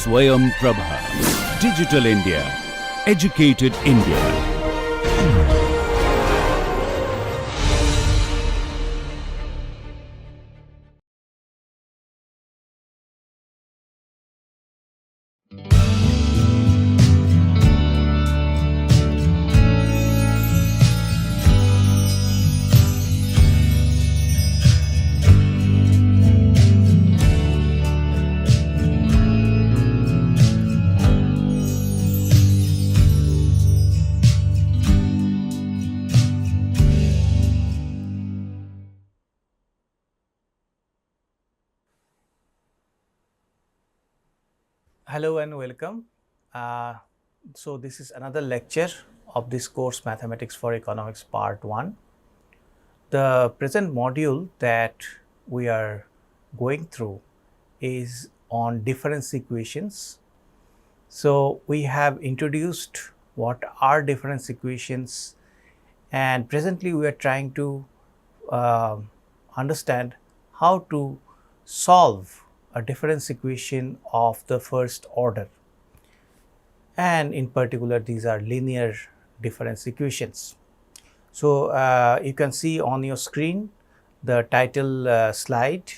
Swayam Prabha. Digital India. Educated India. Hello and welcome. So this is another lecture of this course Mathematics for Economics Part 1. The present module that we are going through is on difference equations. So we have introduced what are difference equations, and presently we are trying to understand how to solve a difference equation of the first order, and in particular these are linear difference equations. So you can see on your screen the title slide.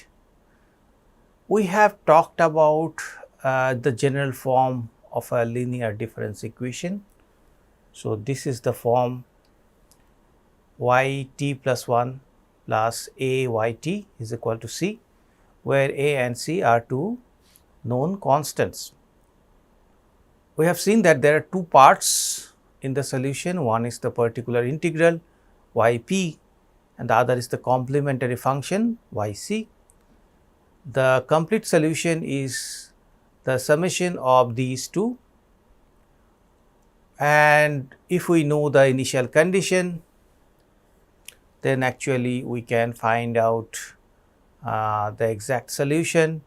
We have talked about the general form of a linear difference equation. So this is the form yt plus 1 plus a yt is equal to c, where a and c are two known constants. We have seen that there are two parts in the solution. One is the particular integral yp and the other is the complementary function yc. The complete solution is the summation of these two, and if we know the initial condition, then actually we can find out the exact solution,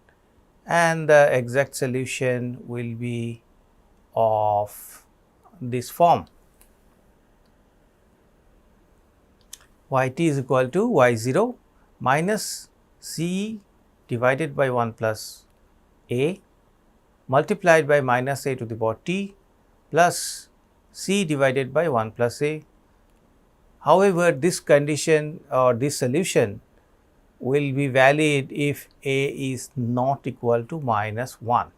and the exact solution will be of this form. Yt is equal to y0 minus c divided by 1 plus a multiplied by minus a to the power t plus c divided by 1 plus a. However, this condition or this solution will be valid if a is not equal to minus 1.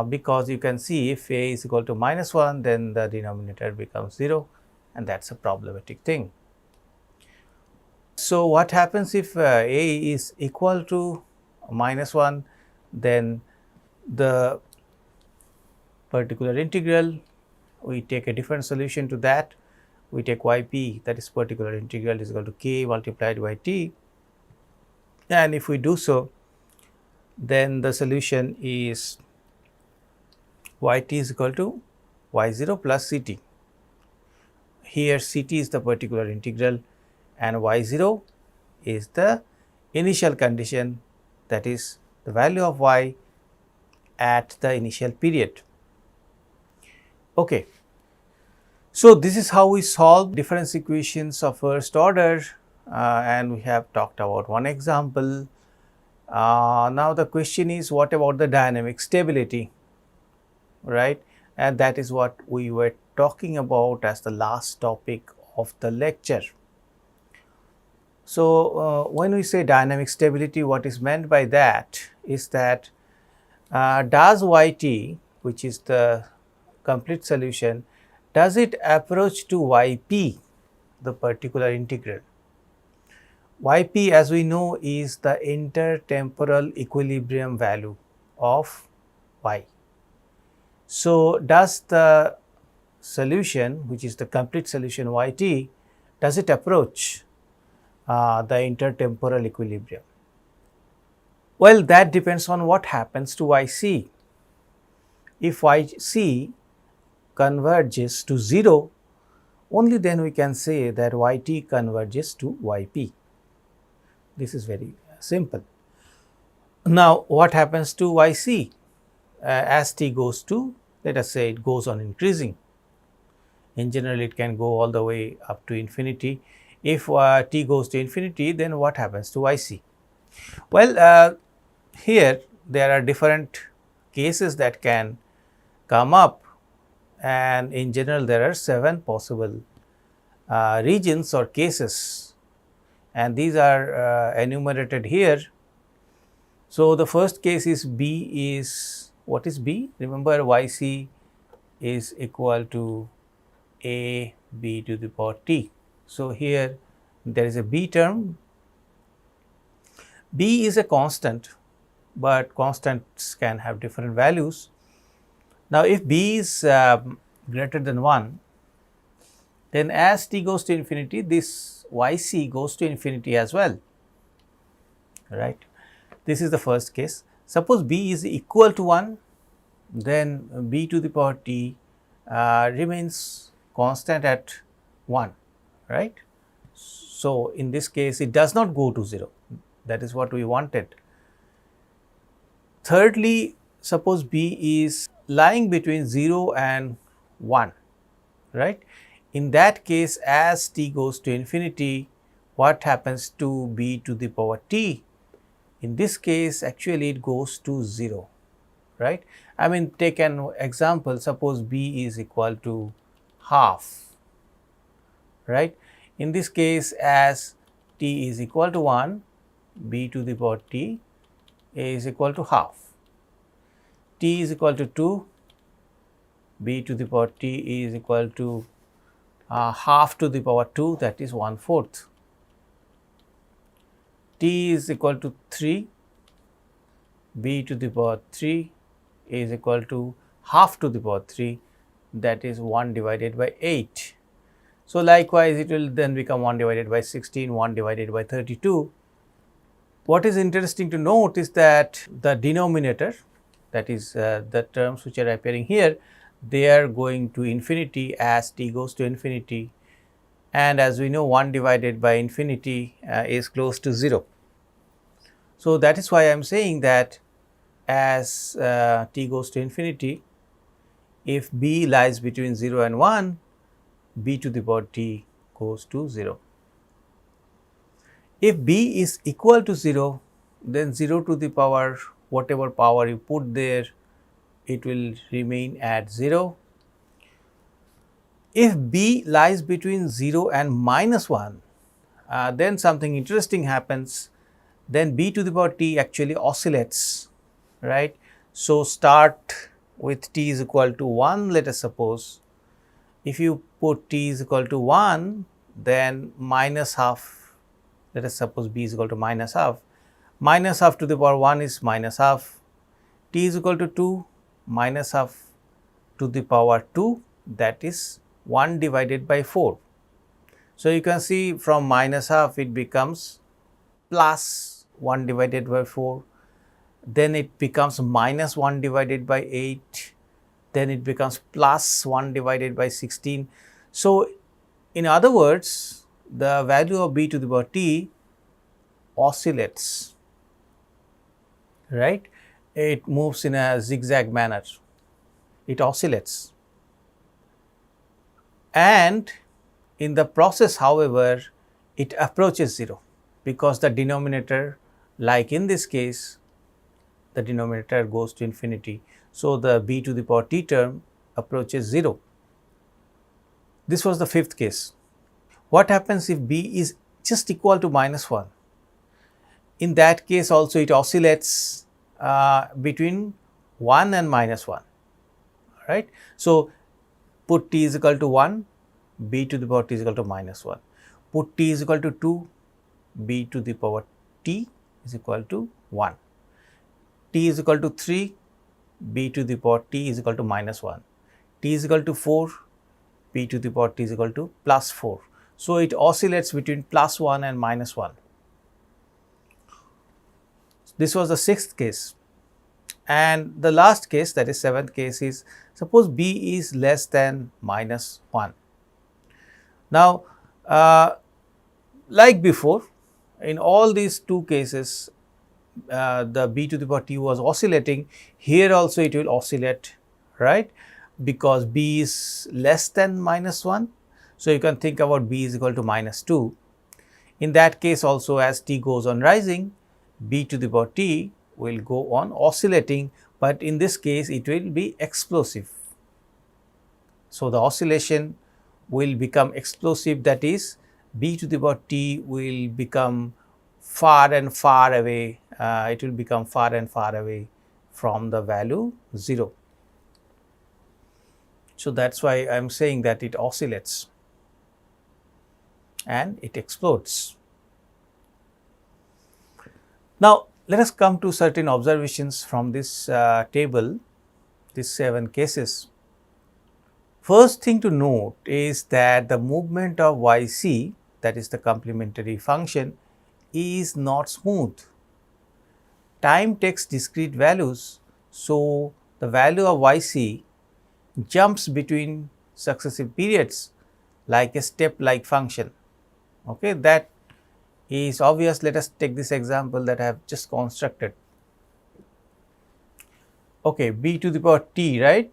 Because you can see if a is equal to minus 1, then the denominator becomes 0, and that is a problematic thing. So what happens if a is equal to minus 1, then the particular integral, we take a different solution to that. We take yp, that is particular integral, is equal to k multiplied by t, and if we do so, then the solution is yt is equal to y0 plus ct. Here ct is the particular integral and y0 is the initial condition, that is the value of y at the initial period. Okay. So this is how we solve difference equations of first order, and we have talked about one example. Now the question is, what about the dynamic stability, right? And that is what we were talking about as the last topic of the lecture. So when we say dynamic stability, what is meant by that is that does yt, which is the complete solution, does it approach to yp, the particular integral? Yp, as we know, is the intertemporal equilibrium value of y. So does the solution, which is the complete solution yt, does it approach the intertemporal equilibrium? Well, that depends on what happens to yc. If yc converges to 0, only then we can say that yt converges to yp. This is very simple. Now, what happens to yc as t goes to, let us say it goes on increasing. In general, it can go all the way up to infinity. If t goes to infinity, then what happens to yc? Well, here there are different cases that can come up, and in general there are 7 possible regions or cases, and these are enumerated here. So, the first case is B is, what is B? Remember, YC is equal to A B to the power t. So, here there is a B term. B is a constant, but constants can have different values. Now, if B is greater than 1, then as t goes to infinity, this YC goes to infinity as well, right. This is the first case. Suppose B is equal to 1, then B to the power t remains constant at 1, right. So, in this case it does not go to 0, that is what we wanted. Thirdly, suppose B is lying between 0 and 1, right. In that case, as t goes to infinity, what happens to B to the power t? In this case, actually it goes to 0, right. I mean, take an example, suppose B is equal to half, right. In this case, as t is equal to 1, B to the power t is equal to half. T is equal to 2, B to the power t is equal to half to the power 2, that is 1/4. T is equal to 3, B to the power 3 is equal to half to the power 3, that is 1 divided by 8. So, likewise it will then become 1 divided by 16, 1 divided by 32. What is interesting to note is that the denominator, that is the terms which are appearing here, they are going to infinity as t goes to infinity, and as we know 1 divided by infinity is close to 0. So, that is why I am saying that as t goes to infinity, if B lies between 0 and 1, B to the power t goes to 0. If B is equal to 0, then 0 to the power, whatever power you put there, it will remain at 0. If B lies between 0 and -1, then something interesting happens, then B to the power t actually oscillates, right. So, start with t is equal to 1, let us suppose. If you put t is equal to 1, then minus half, let us suppose B is equal to minus half to the power 1 is minus half, t is equal to 2, minus half to the power 2, that is 1 divided by 4. So, you can see from minus half it becomes plus 1 divided by 4, then it becomes minus 1 divided by 8, then it becomes plus 1 divided by 16. So, in other words, the value of B to the power t oscillates, right. It moves in a zigzag manner, it oscillates, and in the process, however, it approaches 0, because the denominator, like in this case, the denominator goes to infinity. So, the B to the power t term approaches 0. This was the fifth case. What happens if B is just equal to -1? In that case also it oscillates between 1 and -1, right. So, put t is equal to 1, B to the power t is equal to -1. Put t is equal to 2, B to the power t is equal to 1. T is equal to 3, B to the power t is equal to -1. T is equal to 4, B to the power t is equal to plus 4. So, it oscillates between +1 and -1. This was the sixth case, and the last case, that is seventh case, is suppose B is less than -1. Now, like before, in all these two cases, the B to the power t was oscillating. Here also it will oscillate, right, because B is less than -1. So, you can think about B is equal to -2. In that case also, as t goes on rising, B to the power t will go on oscillating, but in this case it will be explosive. So, the oscillation will become explosive, that is b to the power t will become far and far away, it will become far and far away from the value 0. So, that is why I am saying that it oscillates and it explodes. Now, let us come to certain observations from this table, these 7 cases. First thing to note is that the movement of yc, that is the complementary function, is not smooth. Time takes discrete values, so the value of yc jumps between successive periods like a step-like function. Okay, that is obvious. Let us take this example that I have just constructed. Okay, b to the power t, right?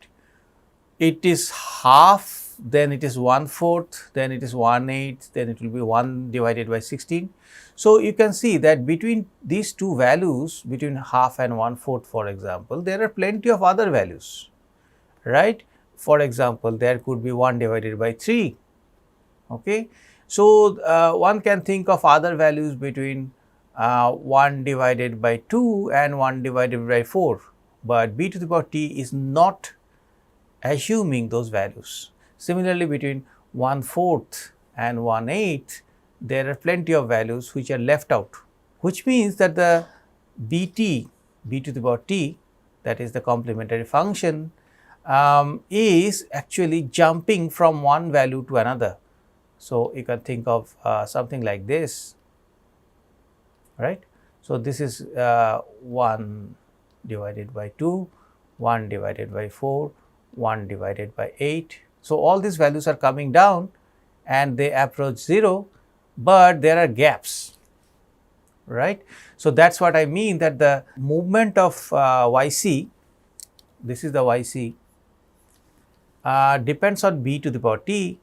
It is half, then it is 1/4, then it is 1/8, then it will be 1 divided by 16. So, you can see that between these two values, between half and 1/4 for example, there are plenty of other values, right. For example, there could be 1 divided by 3. Okay. So, one can think of other values between 1 divided by 2 and 1 divided by 4, but b to the power t is not assuming those values. Similarly, between 1/4 and 1/8, there are plenty of values which are left out, which means that the bt, b to the power t, that is the complementary function, is actually jumping from one value to another. So, you can think of something like this, right. So, this is 1 divided by 2, 1 divided by 4, 1 divided by 8. So, all these values are coming down and they approach 0, but there are gaps, right. So, that is what I mean, that the movement of yc, this is the yc, depends on b to the power t,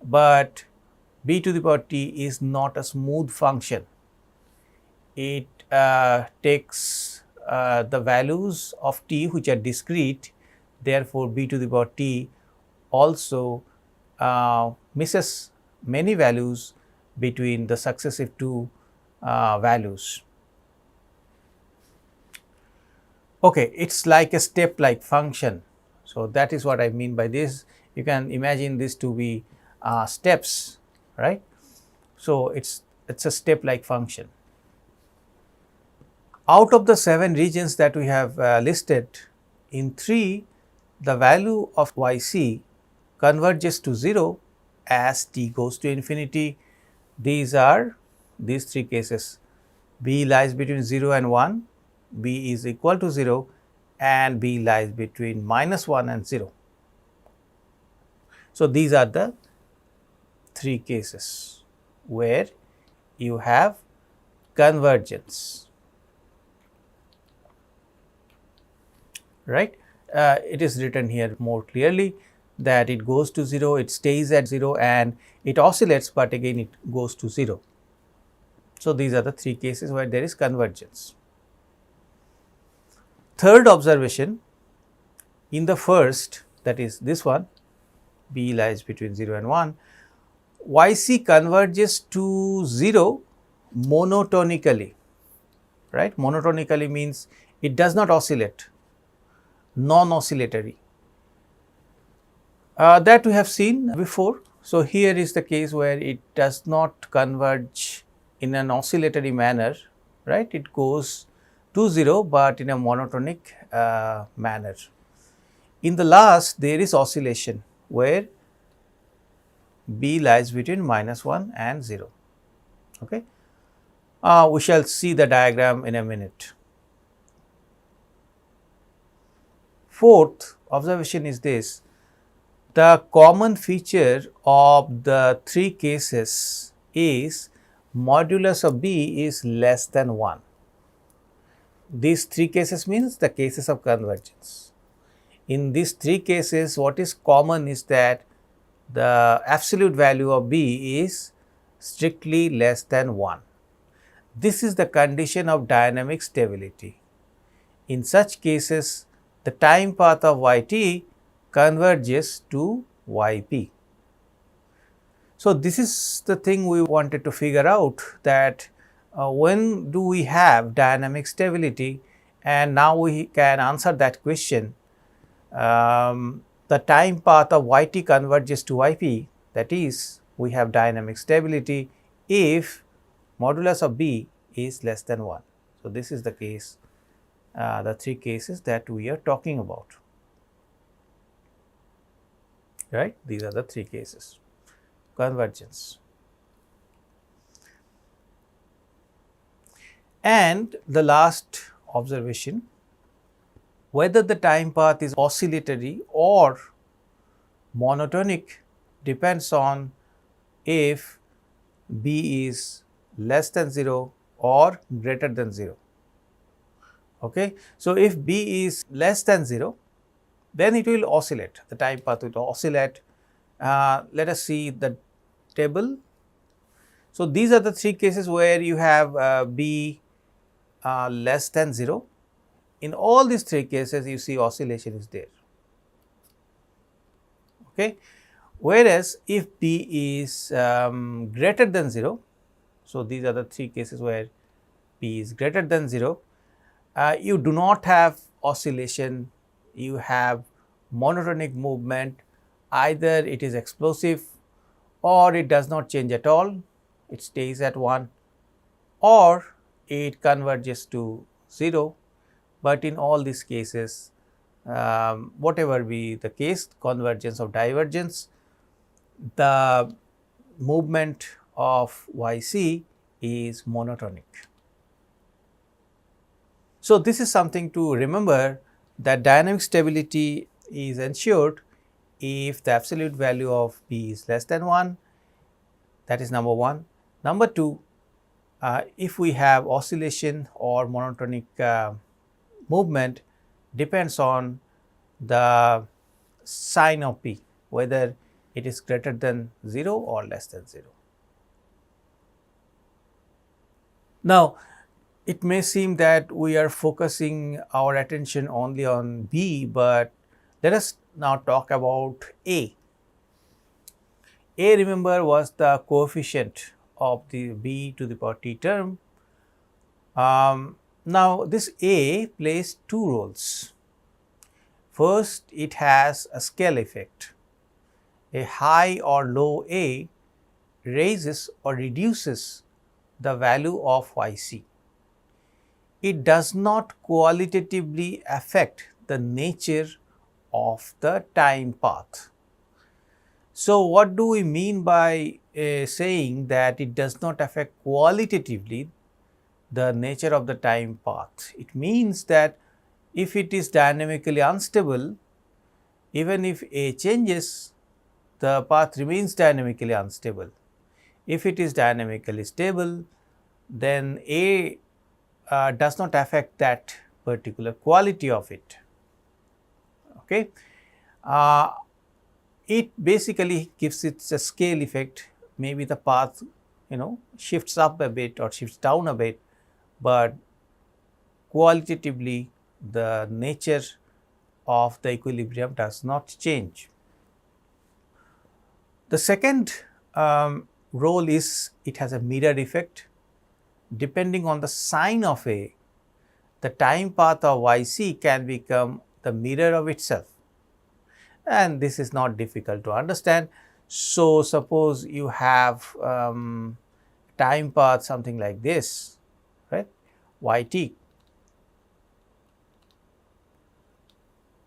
but b to the power t is not a smooth function. It takes the values of t which are discrete, therefore, b to the power t also misses many values between the successive two values. Okay, it is like a step-like function. So, that is what I mean by this. You can imagine this to be steps, right. So, it is a step-like function. Out of the 7 regions that we have listed, in 3 the value of yc converges to 0 as t goes to infinity. These are these 3 cases. B lies between 0 and 1, b is equal to 0, and b lies between -1 and 0. So, these are the 3 cases where you have convergence, right. It is written here more clearly that it goes to 0, it stays at 0, and it oscillates, but again it goes to 0. So, these are the 3 cases where there is convergence. Third observation, in the first, that is this one, b lies between 0 and 1, yc converges to 0 monotonically, right. Monotonically means it does not oscillate, non-oscillatory. That we have seen before. So, here is the case where it does not converge in an oscillatory manner, right. It goes to 0, but in a monotonic manner. In the last, there is oscillation where b lies between -1 and 0. Okay. We shall see the diagram in a minute. Fourth observation is this: the common feature of the 3 cases is modulus of b is less than 1. These 3 cases means the cases of convergence. In these 3 cases, what is common is that the absolute value of b is strictly less than 1. This is the condition of dynamic stability. In such cases, the time path of yt converges to yp. So, this is the thing we wanted to figure out, that when do we have dynamic stability, and now we can answer that question. The time path of yt converges to yp, that is, we have dynamic stability if modulus of b is less than 1. So, this is the case, the three cases that we are talking about, right. These are the three cases. Convergence. And the last observation, whether the time path is oscillatory or monotonic depends on if b is less than 0 or greater than 0. Okay. So, if b is less than 0, then it will oscillate, the time path will oscillate. Let us see the table. So, these are the three cases where you have b less than 0. In all these three cases, you see oscillation is there. Okay. Whereas, if b is greater than 0, so these are the three cases where b is greater than 0, you do not have oscillation, you have monotonic movement, either it is explosive or it does not change at all, it stays at 1, or it converges to 0. But in all these cases, whatever be the case, convergence or divergence, the movement of yc is monotonic. So, this is something to remember, that dynamic stability is ensured if the absolute value of b is less than 1, that is number 1. Number 2, if we have oscillation or monotonic movement, depends on the sign of p, whether it is greater than 0 or less than 0. Now, it may seem that we are focusing our attention only on b, but let us now talk about a. A, remember, was the coefficient of the b to the power t term. Now, this a plays two roles. First, it has a scale effect. A high or low a raises or reduces the value of yc. It does not qualitatively affect the nature of the time path. So, what do we mean by saying that it does not affect qualitatively the nature of the time path? It means that if it is dynamically unstable, even if a changes, the path remains dynamically unstable. If it is dynamically stable, then a does not affect that particular quality of it. Okay. It basically gives it a scale effect, maybe the path shifts up a bit or shifts down a bit, but qualitatively the nature of the equilibrium does not change. The second role is it has a mirror effect. Depending on the sign of a, the time path of yc can become the mirror of itself, and this is not difficult to understand. So, suppose you have time path something like this, right, yt,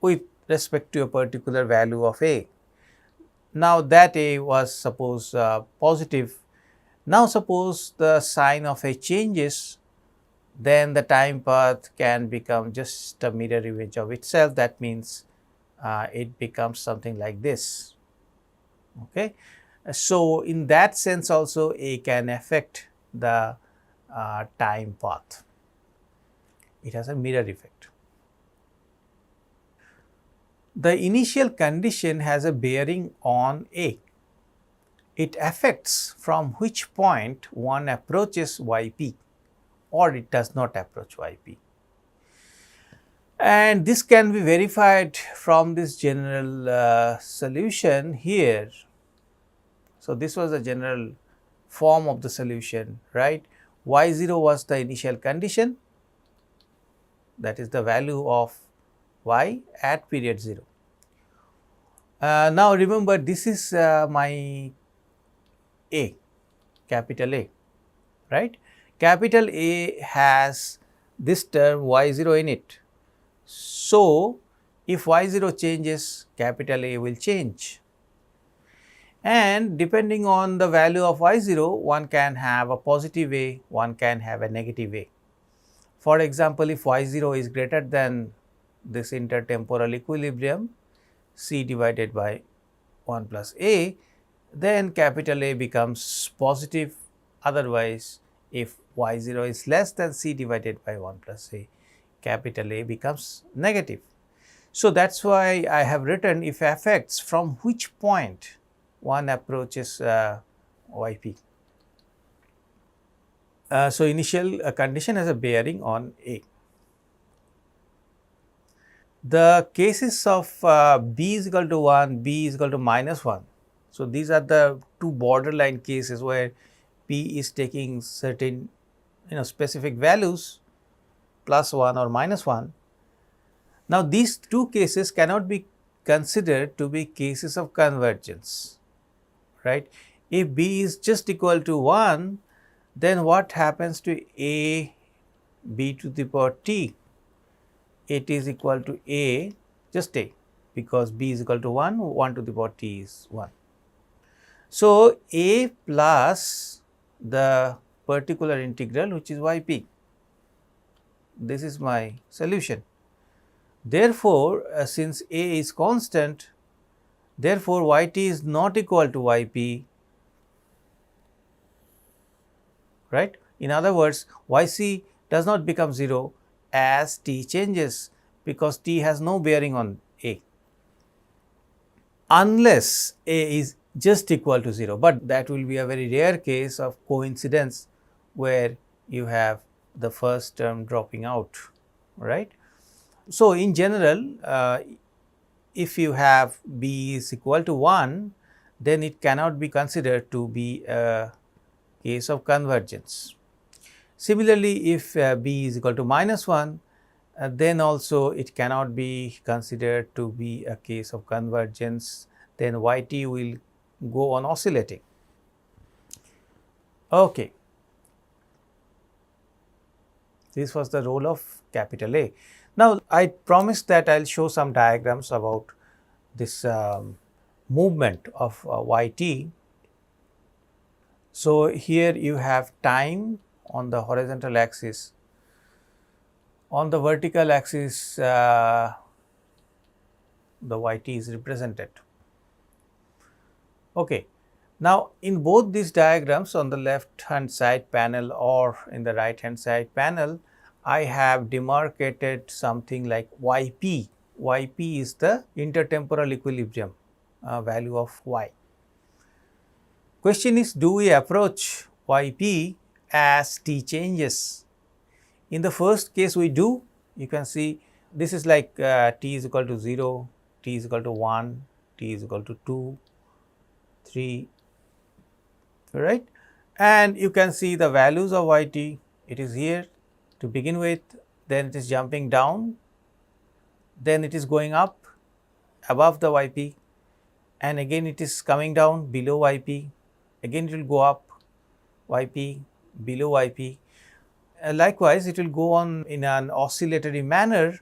with respect to a particular value of a. Now, that a was suppose positive. Now, suppose the sign of a changes, then the time path can become just a mirror image of itself. That means it becomes something like this. Okay. So, in that sense also a can affect the time path. It has a mirror effect. The initial condition has a bearing on a. It affects from which point one approaches yp or it does not approach yp. And this can be verified from this general solution here. So, this was the general form of the solution, right. Y0 was the initial condition, that is the value of y at period 0. Now, remember this is my A, capital A, right. Capital A has this term y0 in it. So, if y0 changes, capital A will change, and depending on the value of y0, one can have a positive A, one can have a negative A. For example, if y0 is greater than this intertemporal equilibrium C divided by 1 plus A, then capital A becomes positive. Otherwise, if y0 is less than C divided by 1 plus A, capital A becomes negative. So, that is why I have written if affects from which point one approaches yp. So, initial condition has a bearing on A. The cases of b is equal to 1, b is equal to minus 1. So, these are the two borderline cases where p is taking certain specific values plus 1 or minus 1. Now, these two cases cannot be considered to be cases of convergence, right. If b is just equal to 1, then what happens to a b to the power t? It is equal to a, just a, because b is equal to 1, 1 to the power t is 1. So, a plus the particular integral which is yp, this is my solution. Therefore, since a is constant, therefore, yt is not equal to yp, right. In other words, yc does not become 0 as t changes, because t has no bearing on a, unless a is just equal to 0, but that will be a very rare case of coincidence where you have the first term dropping out, right. So, in general, if you have b is equal to 1, then it cannot be considered to be a case of convergence. Similarly, if b is equal to minus 1, then also it cannot be considered to be a case of convergence, then yt will go on oscillating. Okay. This was the role of capital A. Now, I promised that I will show some diagrams about this movement of yt. So, here you have time on the horizontal axis, on the vertical axis the yt is represented. Okay. Now, in both these diagrams, on the left hand side panel or in the right hand side panel, I have demarcated something like yp. Yp is the intertemporal equilibrium value of y. Question is, do we approach yp as t changes? In the first case we do. You can see this is like t is equal to 0, t is equal to 1, t is equal to 2, 3, right, and you can see the values of yt. It is here to begin with, then it is jumping down, then it is going up above the yp, and again it is coming down below yp, again it will go up yp, below yp. Likewise, it will go on in an oscillatory manner,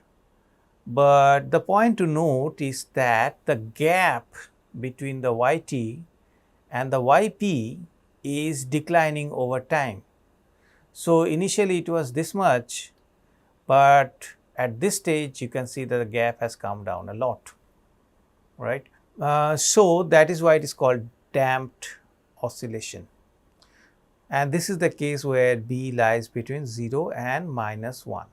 but the point to note is that the gap between the yt and the yp is declining over time. So, initially it was this much, but at this stage you can see that the gap has come down a lot, right. So, that is why it is called damped oscillation, and this is the case where b lies between 0 and minus 1.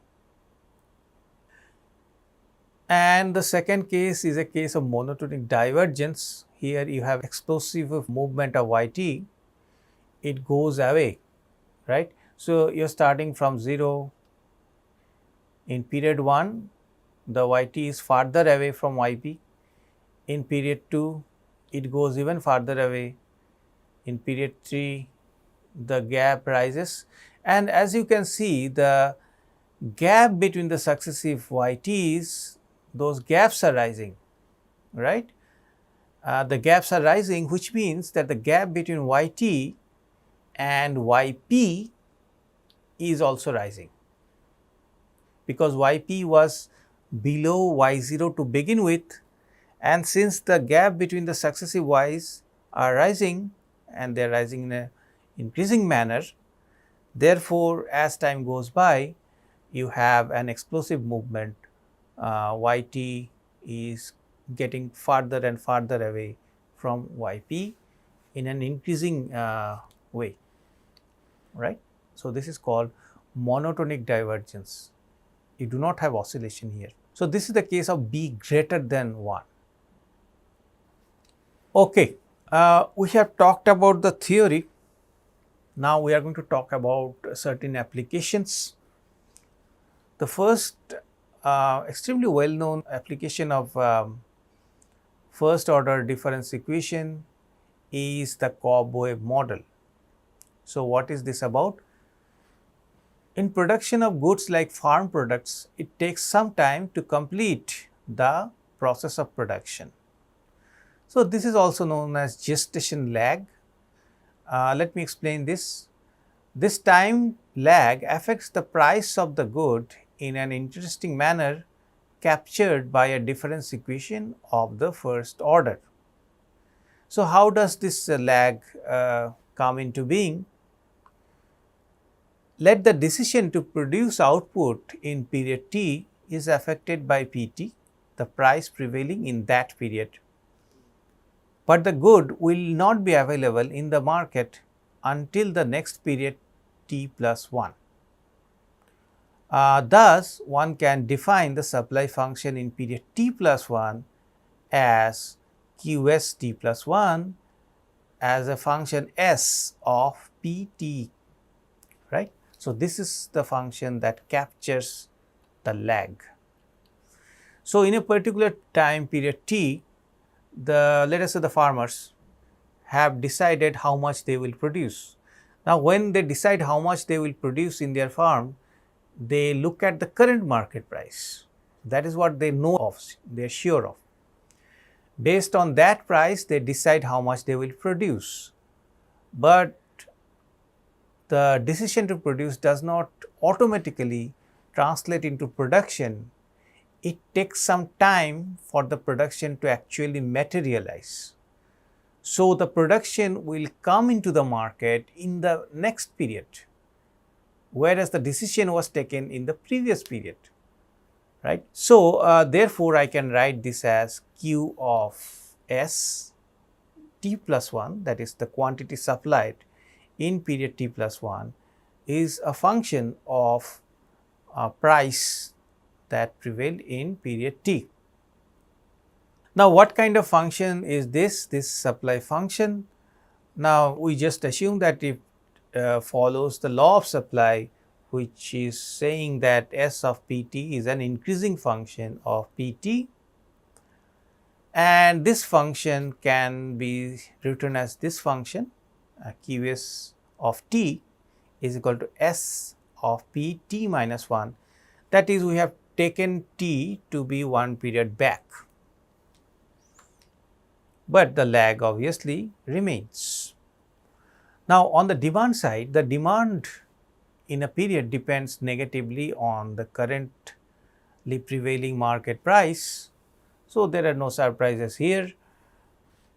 And the second case is a case of monotonic divergence. Here you have explosive movement of yt, it goes away, right. So, you are starting from 0 in period 1, the yt is farther away from yp. In period 2, it goes even farther away. In period 3, the gap rises, and as you can see, the gap between the successive yt's, those gaps are rising, right. The gaps are rising, which means that the gap between yt and yp is also rising, because yp was below y0 to begin with, and since the gap between the successive y's are rising and they are rising in a increasing manner, therefore, as time goes by, you have an explosive movement. Yt is getting farther and farther away from yp in an increasing way, right. So, this is called monotonic divergence. You do not have oscillation here. So, this is the case of b greater than 1. Okay, we have talked about the theory. Now, we are going to talk about certain applications. The first extremely well known application of first order difference equation is the Cobweb model. So, what is this about? In production of goods like farm products, it takes some time to complete the process of production. So, this is also known as gestation lag. Let me explain this. This time lag affects the price of the good in an interesting manner captured by a difference equation of the first order. So, how does this lag come into being? Let the decision to produce output in period t is affected by Pt, the price prevailing in that period, but the good will not be available in the market until the next period t plus 1. Thus, one can define the supply function in period t plus 1 as Qs t plus 1 as a function s of Pt, right. So, this is the function that captures the lag. So, in a particular time period t, let us say the farmers have decided how much they will produce. Now, when they decide how much they will produce in their farm, they look at the current market price. That is what they know of, they are sure of. Based on that price, they decide how much they will produce. But the decision to produce does not automatically translate into production. It takes some time for the production to actually materialize. So, the production will come into the market in the next period, whereas the decision was taken in the previous period, right. So, therefore, I can write this as Q of S t plus 1, that is the quantity supplied in period t plus 1 is a function of price that prevailed in period t. Now, what kind of function is this? This supply function. Now, we just assume that it follows the law of supply, which is saying that S of Pt is an increasing function of Pt, and this function can be written as this function Qs of t is equal to S of Pt minus 1. That is, we have taken t to be one period back, but the lag obviously remains. Now, on the demand side, the demand in a period depends negatively on the currently prevailing market price. So, there are no surprises here.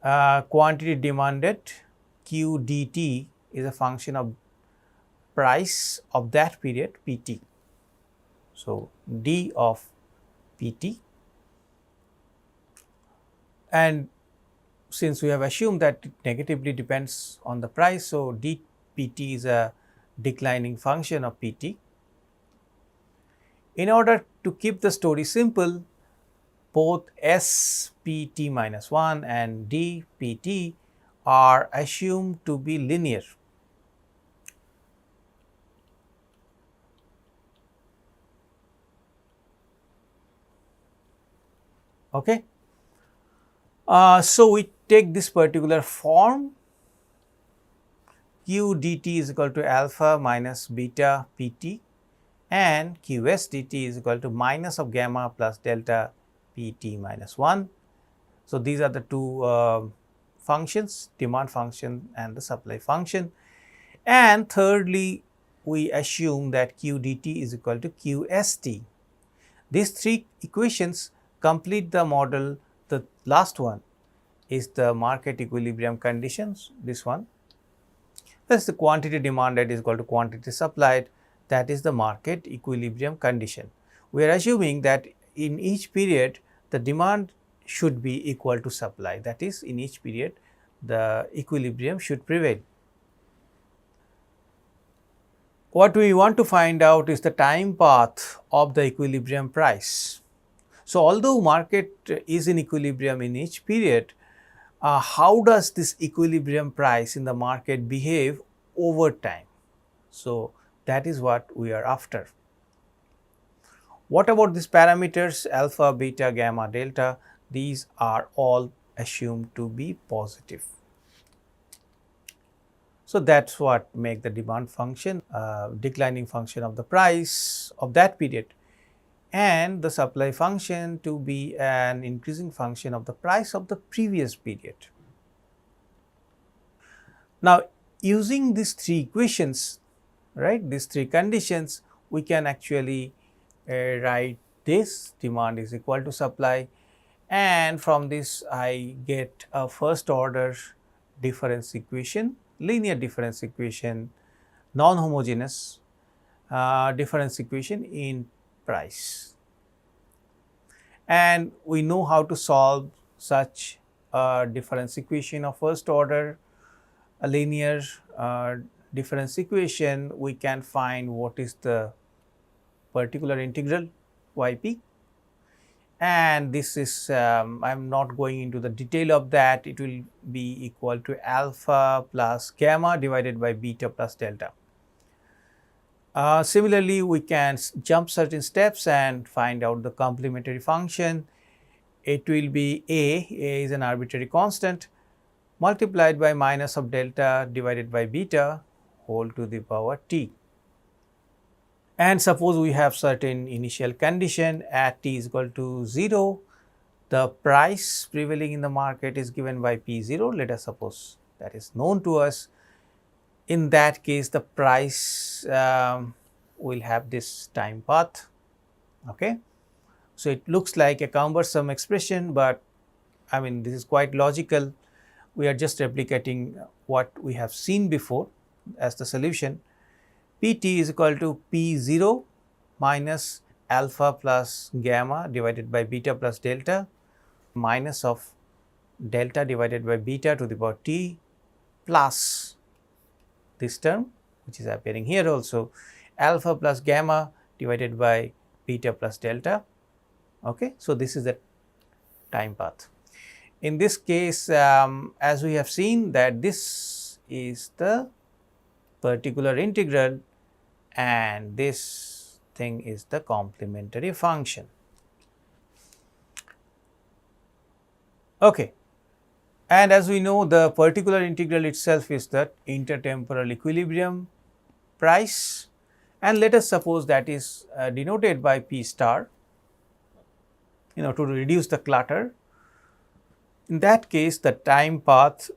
Quantity demanded Q dt is a function of price of that period Pt. So, d of Pt, and since we have assumed that it negatively depends on the price, so dpt is a declining function of Pt. In order to keep the story simple, both S Pt minus 1 and d Pt are assumed to be linear. Okay. So we take this particular form, q dt is equal to alpha minus beta pt, and qs dt is equal to minus of gamma plus delta pt minus 1. So these are the two functions, demand function and the supply function. And thirdly, we assume that q dt is equal to qst. These three equations complete the model. The last one is the market equilibrium conditions, this one. That is the quantity demanded is equal to quantity supplied, that is the market equilibrium condition. We are assuming that in each period the demand should be equal to supply, that is in each period the equilibrium should prevail. What we want to find out is the time path of the equilibrium price. So, although market is in equilibrium in each period, how does this equilibrium price in the market behave over time? So, that is what we are after. What about these parameters alpha, beta, gamma, delta? These are all assumed to be positive. So, that is what make the demand function declining function of the price of that period, and the supply function to be an increasing function of the price of the previous period. Now, using these three equations, right, these three conditions, we can actually write this demand is equal to supply, and from this I get a first order difference equation, linear difference equation, non-homogeneous difference equation in price. And we know how to solve such a difference equation of first order, a linear difference equation. We can find what is the particular integral yp, and this is I am not going into the detail of that. It will be equal to alpha plus gamma divided by beta plus delta. Similarly, we can jump certain steps and find out the complementary function. It will be a is an arbitrary constant multiplied by minus of delta divided by beta whole to the power t. And suppose we have certain initial condition at t is equal to 0, the price prevailing in the market is given by P0, let us suppose that is known to us. In that case, the price will have this time path. Okay. So, it looks like a cumbersome expression, but I mean this is quite logical. We are just replicating what we have seen before as the solution. Pt is equal to P0 minus alpha plus gamma divided by beta plus delta minus of delta divided by beta to the power t plus this term which is appearing here also, alpha plus gamma divided by beta plus delta. Okay. So, this is the time path. In this case, as we have seen that this is the particular integral and this thing is the complementary function. Okay. And as we know, the particular integral itself is the intertemporal equilibrium price, and let us suppose that is denoted by P star, to reduce the clutter. In that case, the time path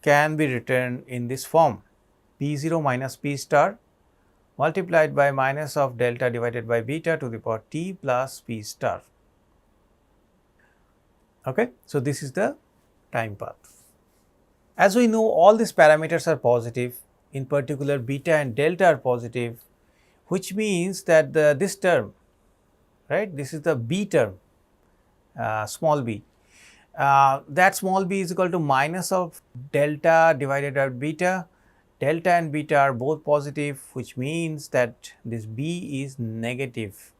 can be written in this form: P0 minus P star multiplied by minus of delta divided by beta to the power t plus P star. Okay. So, this is the time path. As we know, all these parameters are positive, in particular beta and delta are positive, which means that this term, right, this is the b term, small b. That small b is equal to minus of delta divided by beta. Delta and beta are both positive, which means that this b is negative.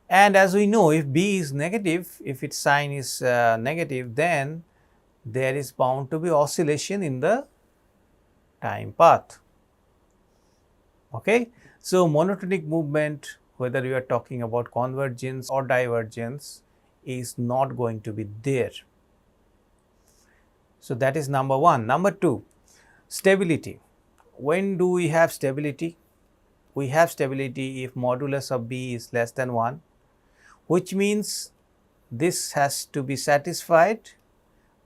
And as we know, if b is negative, if its sign is negative, then there is bound to be oscillation in the time path. Okay. So, monotonic movement, whether you are talking about convergence or divergence, is not going to be there. So, that is number one. Number two, stability. When do we have stability? We have stability if modulus of B is less than 1, which means this has to be satisfied.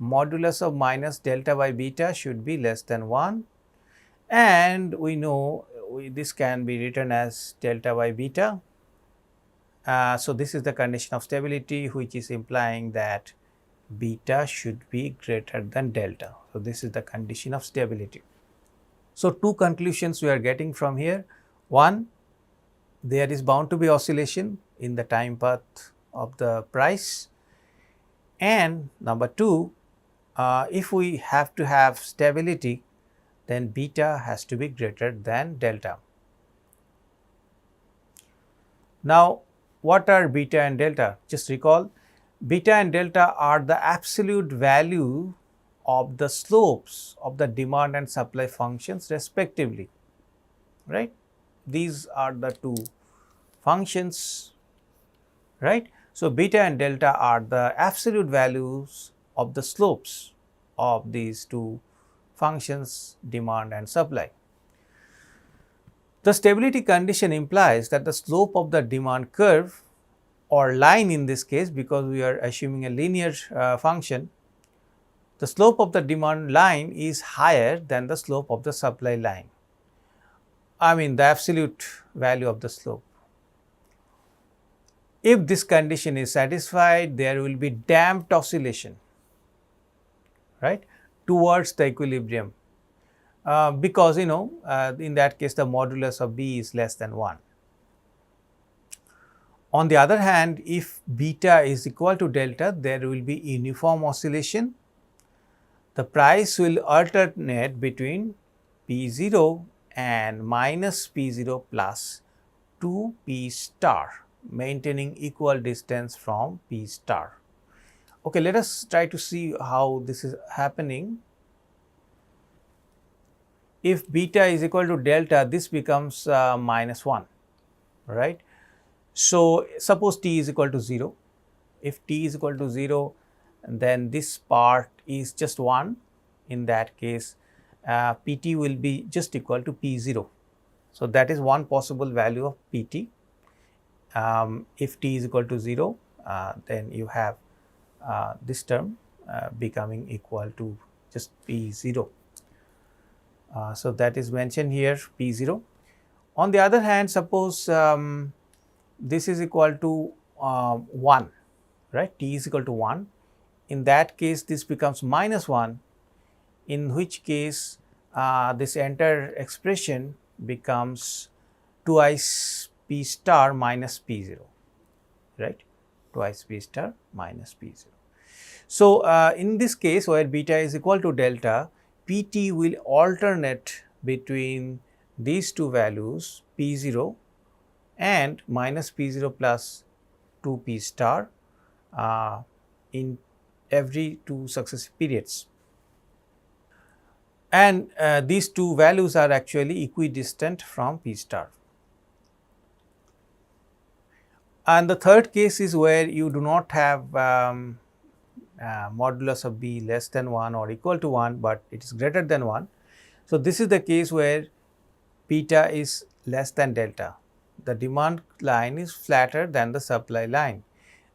Modulus of minus delta by beta should be less than 1, and we know this can be written as delta by beta. So, this is the condition of stability, which is implying that beta should be greater than delta. So, this is the condition of stability. So, two conclusions we are getting from here. One, there is bound to be oscillation in the time path of the price, and number two, if we have to have stability, then beta has to be greater than delta. Now, what are beta and delta? Just recall, beta and delta are the absolute value of the slopes of the demand and supply functions respectively, right. These are the two functions, right. So, beta and delta are the absolute values of the slopes of these two functions, demand and supply. The stability condition implies that the slope of the demand curve or line in this case, because we are assuming a linear function, the slope of the demand line is higher than the slope of the supply line. I mean the absolute value of the slope. If this condition is satisfied, there will be damped oscillation, right, towards the equilibrium, because in that case the modulus of B is less than 1. On the other hand, if beta is equal to delta, there will be uniform oscillation. The price will alternate between P0 and minus P0 plus 2 P star, maintaining equal distance from P star. Okay, let us try to see how this is happening. If beta is equal to delta, this becomes minus 1, right. So, suppose t is equal to 0. If t is equal to 0, then this part is just 1. In that case, Pt will be just equal to P0. So, that is one possible value of Pt. If t is equal to 0, then you have this term becoming equal to just P0. So, that is mentioned here P0. On the other hand, suppose this is equal to 1, right, t is equal to 1. In that case, this becomes minus 1, in which case this entire expression becomes twice P star minus P0, right, twice P star minus P0. So, in this case where beta is equal to delta, Pt will alternate between these two values P0 and minus P0 plus 2 P star in every two successive periods. And these two values are actually equidistant from P star. And the third case is where you do not have modulus of B less than 1 or equal to 1, but it is greater than 1. So, this is the case where beta is less than delta. The demand line is flatter than the supply line.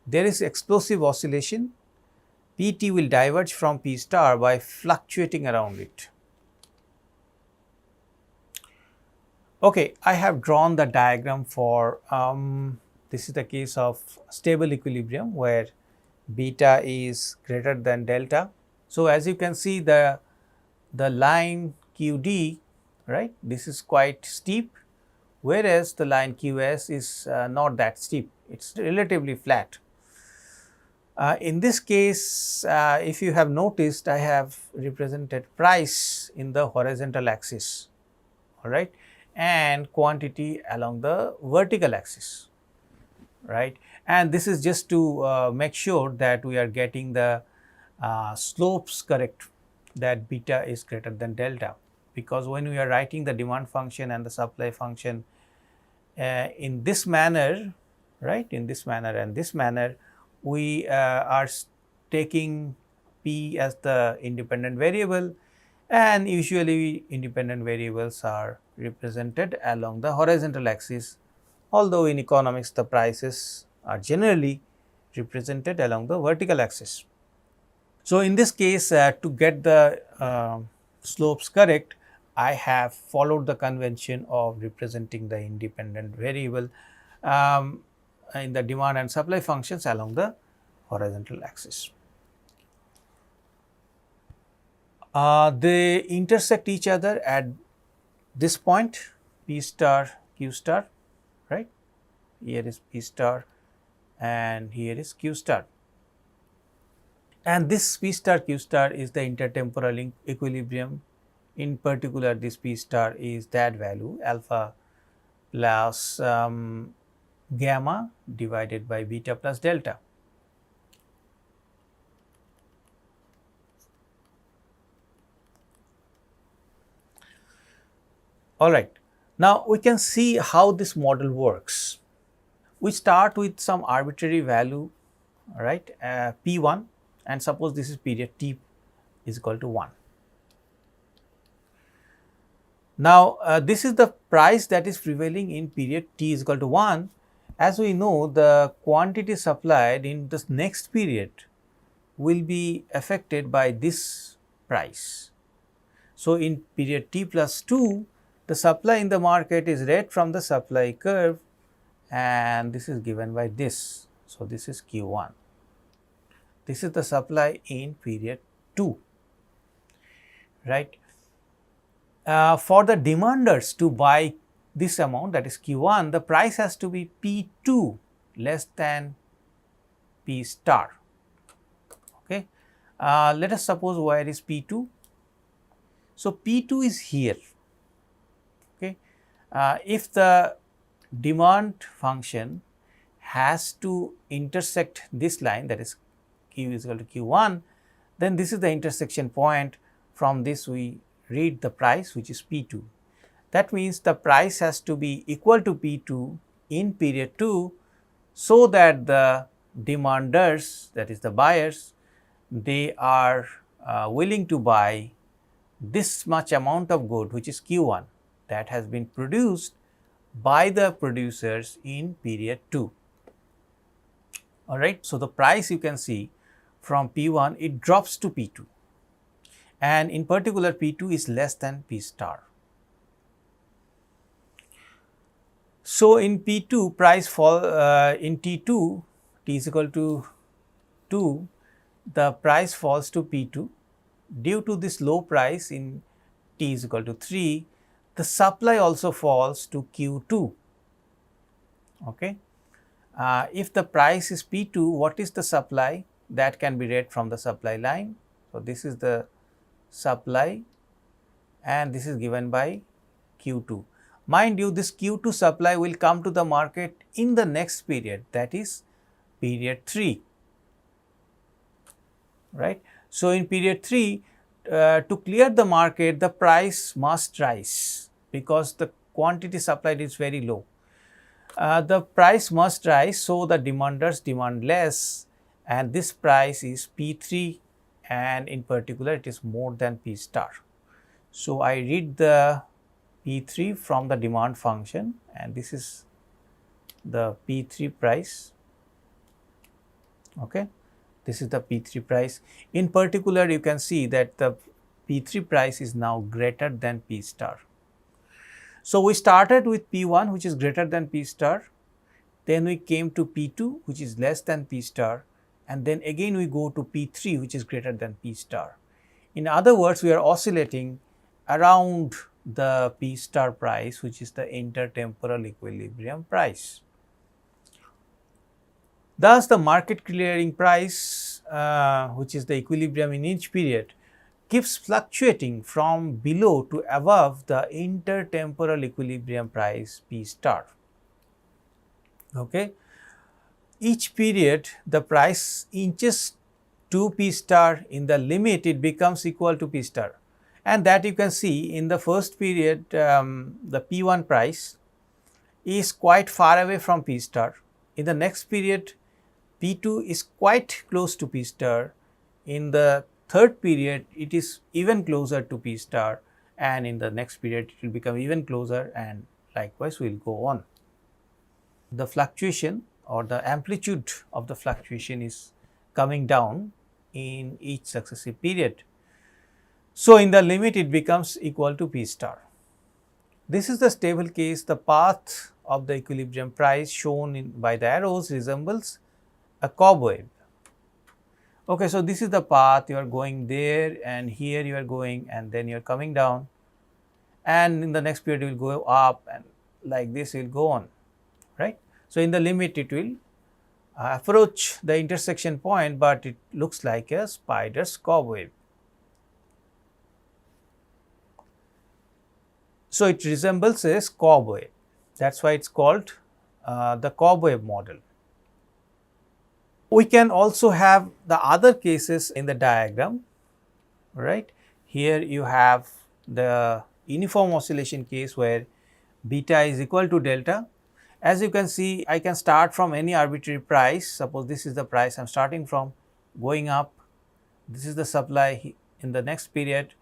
There is explosive oscillation. Pt will diverge from P star by fluctuating around it. Okay, I have drawn the diagram for this is the case of stable equilibrium where beta is greater than delta. So, as you can see the line QD, right, this is quite steep, whereas the line QS is not that steep, it is relatively flat. In this case, if you have noticed, I have represented price in the horizontal axis, all right, and quantity along the vertical axis, right. And this is just to make sure that we are getting the slopes correct, that beta is greater than delta, because when we are writing the demand function and the supply function in this manner, right, in this manner and this manner, we are taking P as the independent variable, and usually independent variables are represented along the horizontal axis, although in economics the prices are generally represented along the vertical axis. So, in this case to get the slopes correct, I have followed the convention of representing the independent variable in the demand and supply functions along the horizontal axis. They intersect each other at this point, P star Q star, right. Here is P star and here is Q star. And this P star Q star is the intertemporal equilibrium. In particular, this P star is that value alpha plus gamma divided by beta plus delta. All right. Now, we can see how this model works. We start with some arbitrary value, right, P1, and suppose this is period T is equal to 1. Now, this is the price that is prevailing in period T is equal to 1. As we know, the quantity supplied in this next period will be affected by this price. So, in period T plus 2, the supply in the market is read from the supply curve, and this is given by this. So, this is Q1. This is the supply in period 2, right. For the demanders to buy this amount, that is Q1, the price has to be P2 less than P star. Okay. Let us suppose where is P2. So, P2 is here. Okay. If the demand function has to intersect this line, that is Q is equal to Q1, then this is the intersection point. From this we read the price, which is P2. That means the price has to be equal to P2 in period 2, so that the demanders, that is the buyers, they are willing to buy this much amount of good, which is Q1, that has been produced by the producers in period 2. All right. So, the price you can see from P1, it drops to P2, and in particular P2 is less than P star. So, in P2 price fall in T2, T is equal to 2, the price falls to P2 due to this low price in T is equal to 3. The supply also falls to Q2. Okay. If the price is P2, what is the supply? That can be read from the supply line. So, this is the supply and this is given by Q2. Mind you, this Q2 supply will come to the market in the next period, that is period 3, right. So, in period 3, to clear the market, the price must rise because the quantity supplied is very low. The price must rise, so the demanders demand less, and this price is P3, and in particular it is more than P star. So, I read the P3 from the demand function, and this is the P3 price. Okay. This is the P3 price. In particular, you can see that the P3 price is now greater than P star. So, we started with P1, which is greater than P star, then we came to P2, which is less than P star, and then again we go to P3, which is greater than P star. In other words, we are oscillating around the P star price, which is the intertemporal equilibrium price. Thus, the market clearing price, which is the equilibrium in each period, keeps fluctuating from below to above the intertemporal equilibrium price P star. Okay. Each period, the price inches to P star. In the limit, it becomes equal to P star, and that you can see in the first period, the P1 price is quite far away from P star. In the next period, P2 is quite close to P star. In the third period, it is even closer to P star, and in the next period, it will become even closer, and likewise we will go on. The fluctuation or the amplitude of the fluctuation is coming down in each successive period. So, in the limit, it becomes equal to P star. This is the stable case. The path of the equilibrium price shown by the arrows resembles a cobweb. Okay, so this is the path, you are going there, and here you are going, and then you are coming down, and in the next period you will go up, and like this will go on, right. So, in the limit it will approach the intersection point, but it looks like a spider's cobweb. So, it resembles a cobweb, that is why it is called the cobweb model. We can also have the other cases in the diagram, right. Here you have the uniform oscillation case where beta is equal to delta. As you can see, I can start from any arbitrary price. Suppose this is the price I am starting from, going up. This is the supply. In the next period,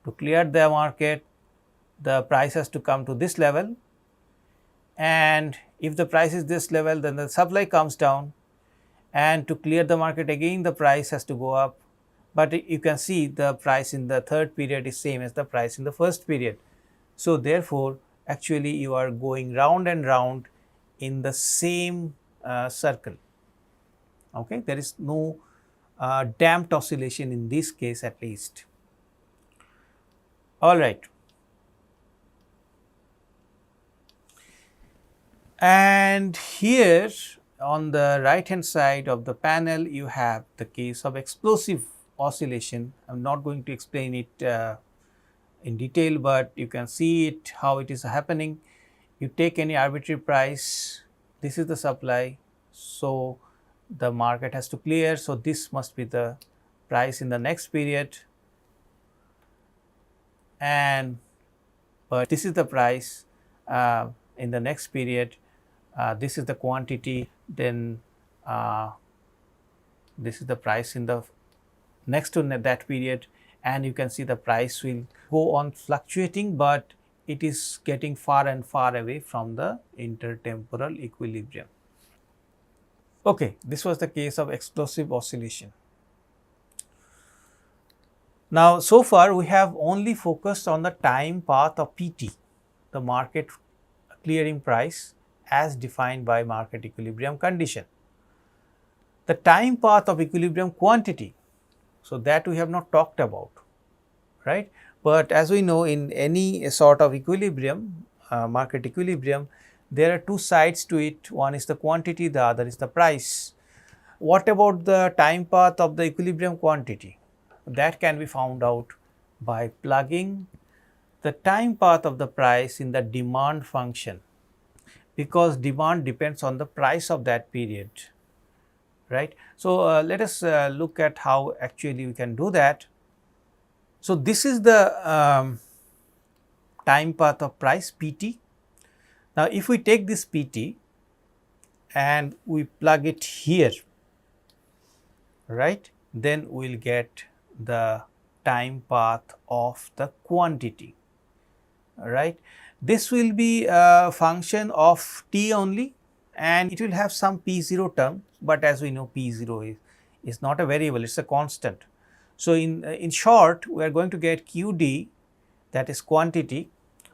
to clear the market, the price has to come to this level, and if the price is this level, then the supply comes down, and to clear the market again the price has to go up. But you can see the price in the third period is same as the price in the first period. So, therefore, actually you are going round and round in the same circle. Okay. There is no damped oscillation in this case at least. All right. And here on the right hand side of the panel, you have the case of explosive oscillation. I am not going to explain it in detail, but you can see it how it is happening. You take any arbitrary price, this is the supply, so the market has to clear. So, this must be the price in the next period, and but this is the price in the next period. This is the quantity, then this is the price in the next to that period, and you can see the price will go on fluctuating, but it is getting far and far away from the intertemporal equilibrium. Okay, this was the case of explosive oscillation. Now, so far we have only focused on the time path of PT, the market clearing price as defined by market equilibrium condition. The time path of equilibrium quantity, so that we have not talked about, right. But as we know, in any sort of equilibrium, market equilibrium, there are two sides to it. One is the quantity, the other is the price. What about the time path of the equilibrium quantity? That can be found out by plugging the time path of the price in the demand function, because demand depends on the price of that period, right. So, let us look at how actually we can do that. So, this is the time path of price PT. Now, if we take this PT and we plug it here, right, then we will get the time path of the quantity, right. This will be a function of t only, and it will have some P0 term, but as we know P0 is not a variable, it is a constant. So, in short, we are going to get QD, that is quantity.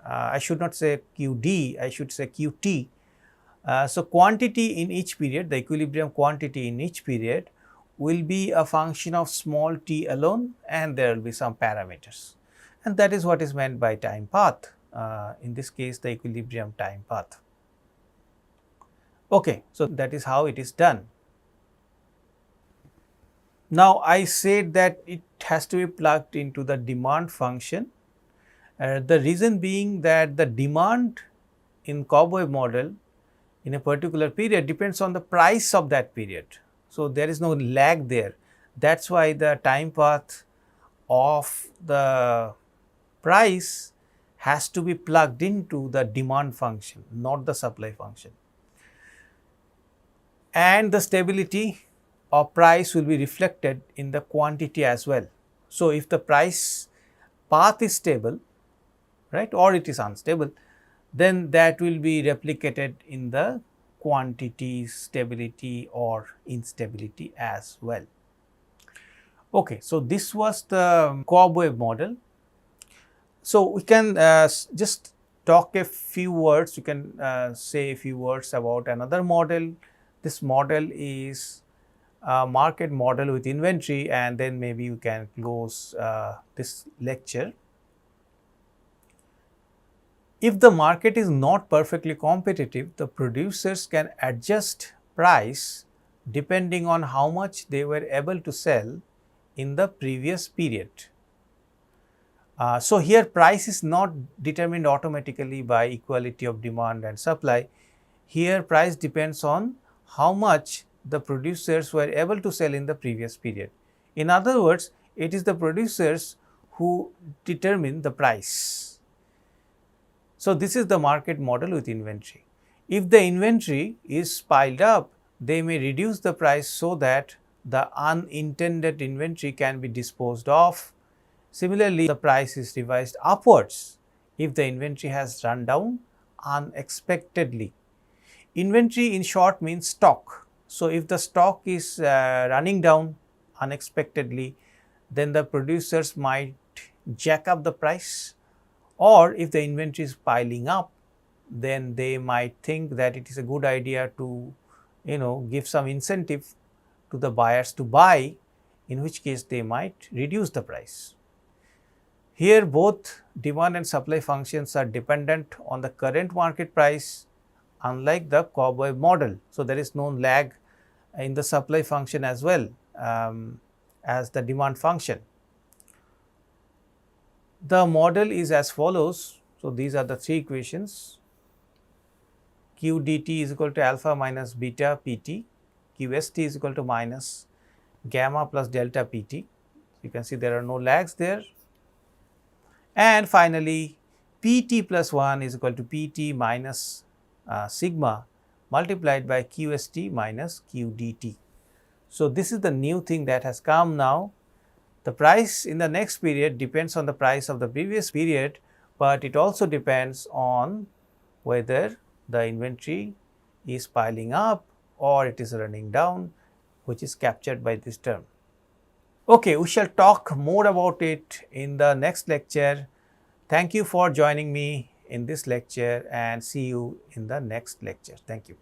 I should not say QD, I should say QT. So, quantity in each period, the equilibrium quantity in each period will be a function of small t alone, and there will be some parameters, and that is what is meant by time path, in this case the equilibrium time path. Okay, so that is how it is done. Now, I said that it has to be plugged into the demand function. The reason being that the demand in Cobweb model in a particular period depends on the price of that period. So, there is no lag there. That is why the time path of the price has to be plugged into the demand function, not the supply function. and the stability of price will be reflected in the quantity as well. So, if the price path is stable, right, or it is unstable, then that will be replicated in the quantity stability or instability as well. Okay, so this was the Cobweb model. So, we can just talk a few words, you can say a few words about another model. This model is a market model with inventory, and then maybe you can close this lecture. If the market is not perfectly competitive, the producers can adjust price depending on how much they were able to sell in the previous period. So, here price is not determined automatically by equality of demand and supply. Here price depends on how much the producers were able to sell in the previous period. In other words, it is the producers who determine the price. So, this is the market model with inventory. If the inventory is piled up, they may reduce the price so that the unintended inventory can be disposed of. Similarly, the price is revised upwards if the inventory has run down unexpectedly. Inventory in short means stock. So, if the stock is running down unexpectedly, then the producers might jack up the price, or if the inventory is piling up, then they might think that it is a good idea to give some incentive to the buyers to buy, in which case they might reduce the price. Here both demand and supply functions are dependent on the current market price, unlike the Cobweb model. So, there is no lag in the supply function as well as the demand function. The model is as follows. So, these are the three equations: Q dt is equal to alpha minus beta Pt, Qst is equal to minus gamma plus delta Pt. You can see there are no lags there. And finally, Pt plus 1 is equal to Pt minus sigma multiplied by Qst minus Q dt. So, this is the new thing that has come now. The price in the next period depends on the price of the previous period, but it also depends on whether the inventory is piling up or it is running down, which is captured by this term. Okay, we shall talk more about it in the next lecture. Thank you for joining me in this lecture, and see you in the next lecture. Thank you.